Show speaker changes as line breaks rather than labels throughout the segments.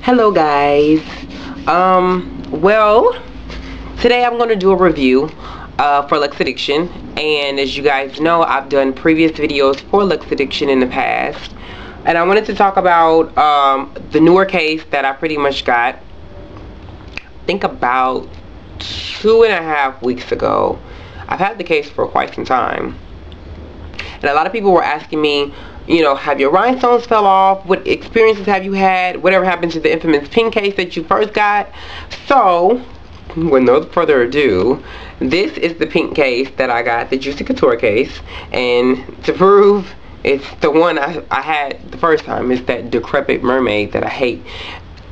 Hello guys. Well, today I'm going to do a review for Luxaddicition, and as you guys know, I've done previous videos for Luxaddicition in the past, and I wanted to talk about the newer case that I pretty much got, I think about 2.5 weeks ago. I've had the case for quite some time, and a lot of people were asking me, you know, have your rhinestones fell off? What experiences have you had? Whatever happened to the infamous pink case that you first got? So, with no further ado, this is the pink case that I got, the Juicy Couture case. And to prove it's the one I had the first time, it's that decrepit mermaid that I hate.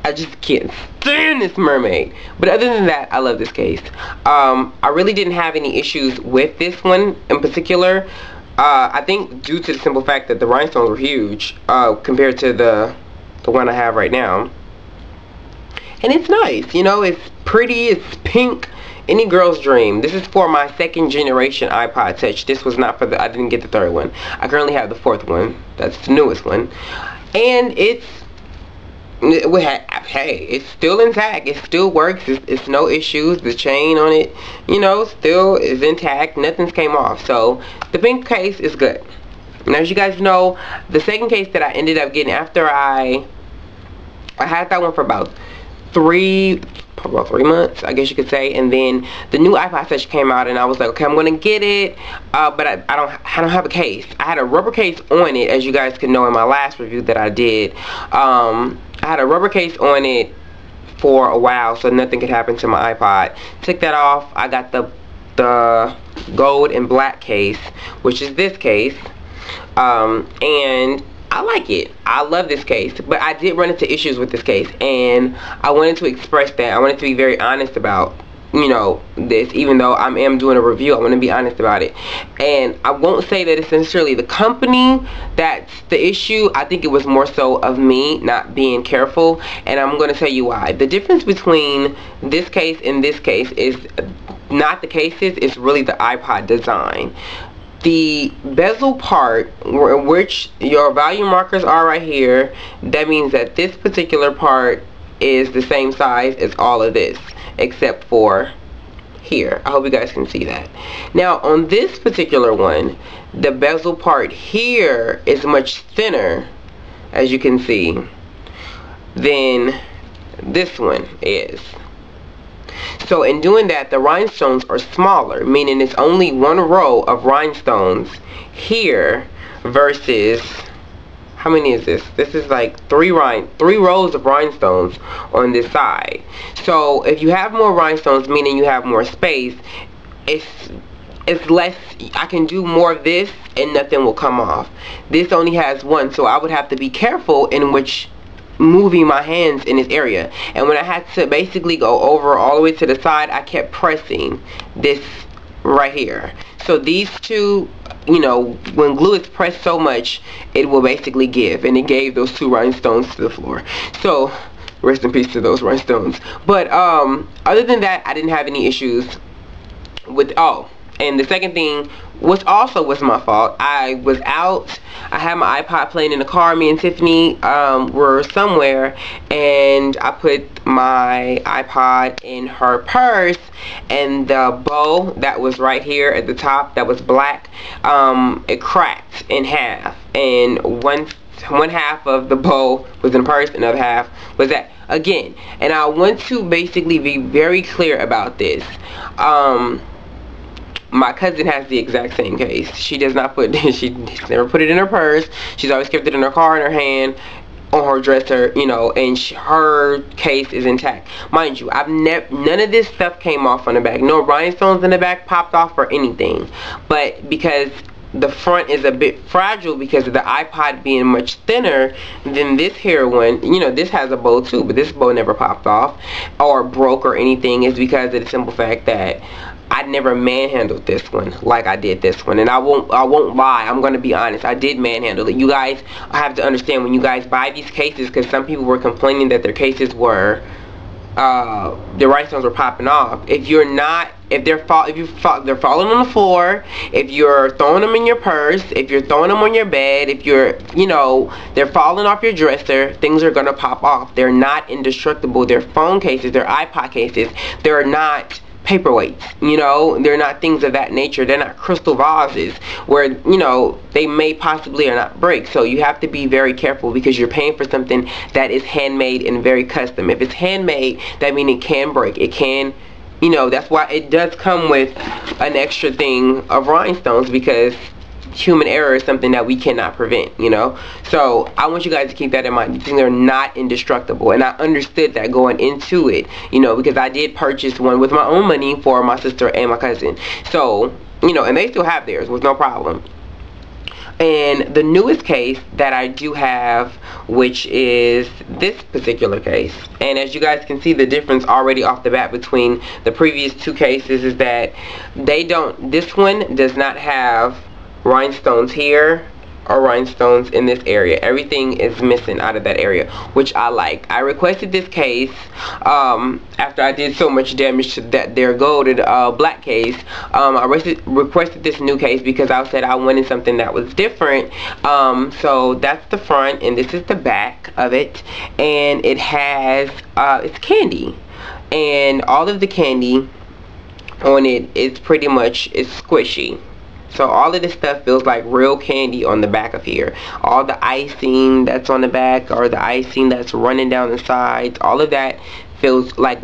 I just can't stand this mermaid. But other than that, I love this case. I really didn't have any issues with this one in particular. I think due to the simple fact that the rhinestones were huge compared to the one I have right now. And it's nice, you know, it's pretty, it's pink, any girl's dream. This is for my second generation iPod Touch. This was not for I didn't get the third one. I currently have the fourth one. That's the newest one. And hey, it's still intact. It still works. It's no issues. The chain on it, you know, still is intact. Nothing's came off. So the pink case is good. And as you guys know, the second case that I ended up getting after I had that one for about three months, I guess you could say, and then the new iPod Touch came out, and I was like, okay, I'm gonna get it, but I don't have a case. I had a rubber case on it, as you guys could know in my last review that I did. I had a rubber case on it for a while, so nothing could happen to my iPod. Took that off. I got the gold and black case, which is this case, and I like it. I love this case, but I did run into issues with this case, and I wanted to express that. I wanted to be very honest about, you know, this. Even though I am doing a review, I want to be honest about it. And I won't say that it's necessarily the company that's the issue. I think it was more so of me not being careful, and I'm going to tell you why. The difference between this case and this case is not the cases, it's really the iPod design. The bezel part, which your volume markers are right here, that means that this particular part is the same size as all of this, except for here. I hope you guys can see that. Now on this particular one, the bezel part here is much thinner, as you can see, than this one is. So in doing that, the rhinestones are smaller, meaning it's only one row of rhinestones here versus, how many is this? This is like three rows of rhinestones on this side. So if you have more rhinestones, meaning you have more space, it's less, I can do more of this and nothing will come off. This only has one, so I would have to be careful in which moving my hands in this area. And when I had to basically go over all the way to the side, I kept pressing this right here. So these two, you know, when glue is pressed so much, it will basically give, and it gave those two rhinestones to the floor. So rest in peace to those rhinestones. But other than that, I didn't have any issues with, and the second thing, which also was my fault, I was out, I had my iPod playing in the car, me and Tiffany were somewhere, and I put my iPod in her purse, and the bow that was right here at the top, that was black, it cracked in half, and one half of the bow was in the purse, another half was that, again, and I want to basically be very clear about this. My cousin has the exact same case. She does not put, she's never put it in her purse. She's always kept it in her car, in her hand, on her dresser, you know, and her case is intact. Mind you, none of this stuff came off on the back. No rhinestones in the back popped off or anything. But because the front is a bit fragile because of the iPod being much thinner than this here one, you know, this has a bow too, but this bow never popped off or broke or anything, is because of the simple fact that I never manhandled this one like I did this one. And I won't lie, I'm going to be honest, I did manhandle it. You guys have to understand, when you guys buy these cases, because some people were complaining that their cases were the rhinestones were popping off. If if they're falling on the floor, if you're throwing them in your purse, if you're throwing them on your bed, if you're, you know, they're falling off your dresser, things are gonna pop off. They're not indestructible. They're phone cases, they're iPod cases. They're not paperweights, you know, they're not things of that nature. They're not crystal vases where, you know, they may possibly or not break. So you have to be very careful because you're paying for something that is handmade and very custom. If it's handmade, that means it can break. It can, you know, that's why it does come with an extra thing of rhinestones, because human error is something that we cannot prevent, you know. So I want you guys to keep that in mind. These things are not indestructible, and I understood that going into it, you know, because I did purchase one with my own money for my sister and my cousin. So, you know, and they still have theirs with no problem. And the newest case that I do have, which is this particular case, and as you guys can see, the difference already off the bat between the previous two cases is that this one does not have rhinestones here or rhinestones in this area. Everything is missing out of that area, which I like. I requested this case after I did so much damage to their golded black case. I requested this new case because I said I wanted something that was different. So that's the front, and this is the back of it, and it has it's candy, and all of the candy on it is pretty much squishy. So all of this stuff feels like real candy on the back of here. All the icing that's on the back, or the icing that's running down the sides, all of that feels like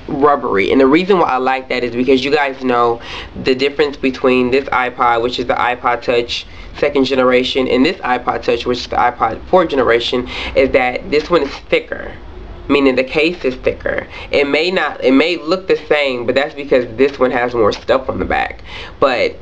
rubbery. And the reason why I like that is because you guys know the difference between this iPod, which is the iPod Touch 2nd generation, and this iPod Touch, which is the iPod 4th generation, is that this one is thicker. Meaning the case is thicker. It may look the same, but that's because this one has more stuff on the back. But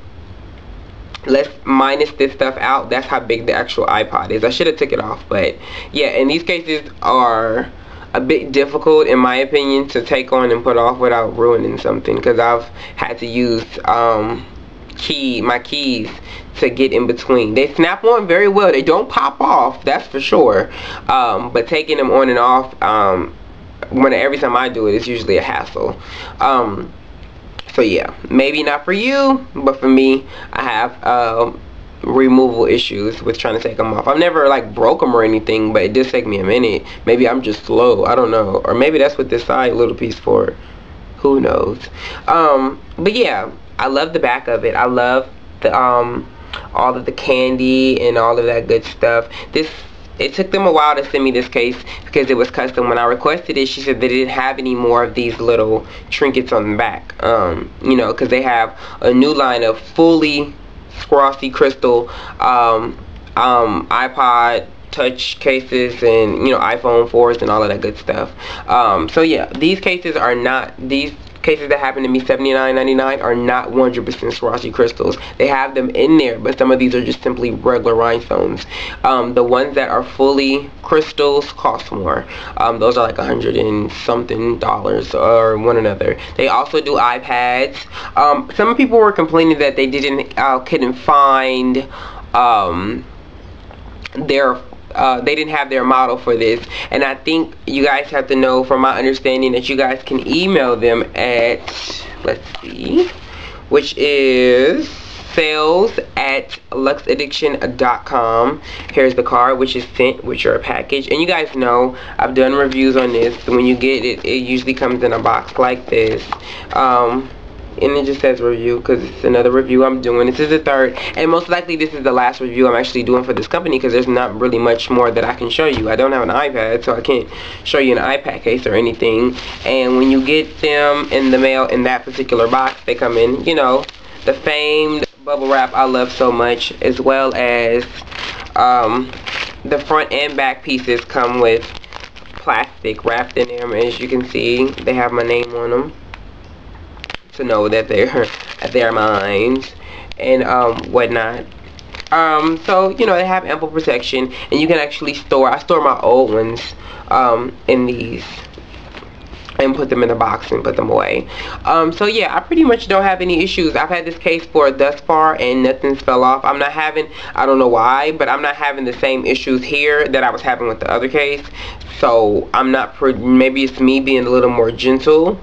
let's minus this stuff out. That's how big the actual iPod is. I should have took it off, but yeah, and these cases are a bit difficult in my opinion to take on and put off without ruining something, because I've had to use my keys to get in between. They snap on very well. They don't pop off, that's for sure, but taking them on and off, every time I do it, it's usually a hassle. So yeah, maybe not for you, but for me, I have removal issues with trying to take them off. I've never like broke them or anything, but it does take me a minute. Maybe I'm just slow, I don't know, or maybe that's what this side little piece for. Who knows? But yeah, I love the back of it. I love the all of the candy and all of that good stuff. It took them a while to send me this case because it was custom. When I requested it, she said they didn't have any more of these little trinkets on the back. You know, because they have a new line of fully Swarovski crystal iPod Touch cases, and, you know, iPhone 4s and all of that good stuff. So yeah, these cases are not, these cases that happened to me, $79.99, are not 100% Swarovski crystals. They have them in there, but some of these are just simply regular rhinestones. The ones that are fully crystals cost more. Those are like $100 and something or one another. They also do iPads. Some people were complaining that they couldn't find they didn't have their model for this, and I think you guys have to know from my understanding that you guys can email them at, let's see, which is sales@luxaddiction.com. Here's the card, which is sent with your package. And you guys know I've done reviews on this. When you get it, it usually comes in a box like this. And it just says review because it's another review I'm doing. This is the third, and most likely this is the last review I'm actually doing for this company, because there's not really much more that I can show you. I don't have an iPad, so I can't show you an iPad case or anything. And when you get them in the mail in that particular box, they come in, you know, the famed bubble wrap I love so much, as well as the front and back pieces come with plastic wrapped in them. As you can see, they have my name on them to know that they're mine, and whatnot. So, you know, they have ample protection, and you can actually I store my old ones in these and put them in the box and put them away. So yeah, I pretty much don't have any issues. I've had this case for thus far and nothing's fell off. I don't know why, but I'm not having the same issues here that I was having with the other case. So I'm not, maybe it's me being a little more gentle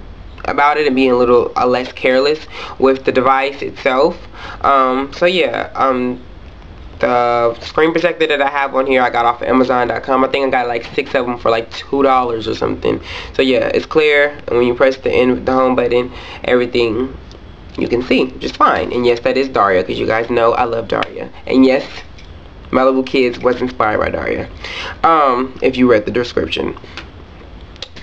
about it and being a little less careless with the device itself. So yeah, the screen protector that I have on here I got off of Amazon.com. I think I got like 6 of them for like $2 or something. So yeah, it's clear, and when you press the home button, everything you can see just fine. And yes, that is Daria, because you guys know I love Daria. And yes, Malibu Kids was inspired by Daria, if you read the description.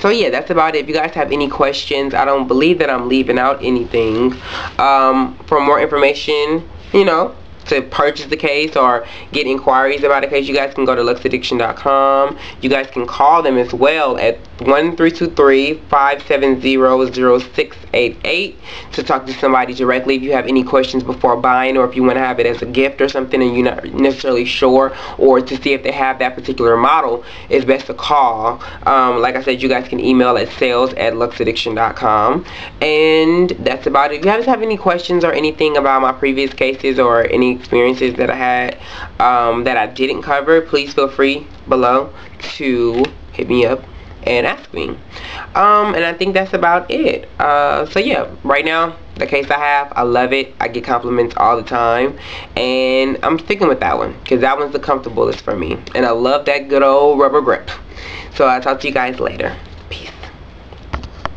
So yeah, that's about it. If you guys have any questions, I don't believe that I'm leaving out anything. For more information, you know, to purchase the case or get inquiries about a case, you guys can go to Luxaddicition.com. You guys can call them as well at 1-323-570-0688 to talk to somebody directly if you have any questions before buying, or if you want to have it as a gift or something and you're not necessarily sure, or to see if they have that particular model. It's best to call. Like I said, you guys can email at sales@luxaddiction.com. And that's about it. If you guys have any questions or anything about my previous cases or any experiences that I had that I didn't cover, please feel free below to hit me up and ask me. And I think that's about it. So yeah, right now the case I have, I love it. I get compliments all the time, and I'm sticking with that one because that one's the comfortablest for me, and I love that good old rubber grip. So I'll talk to you guys later.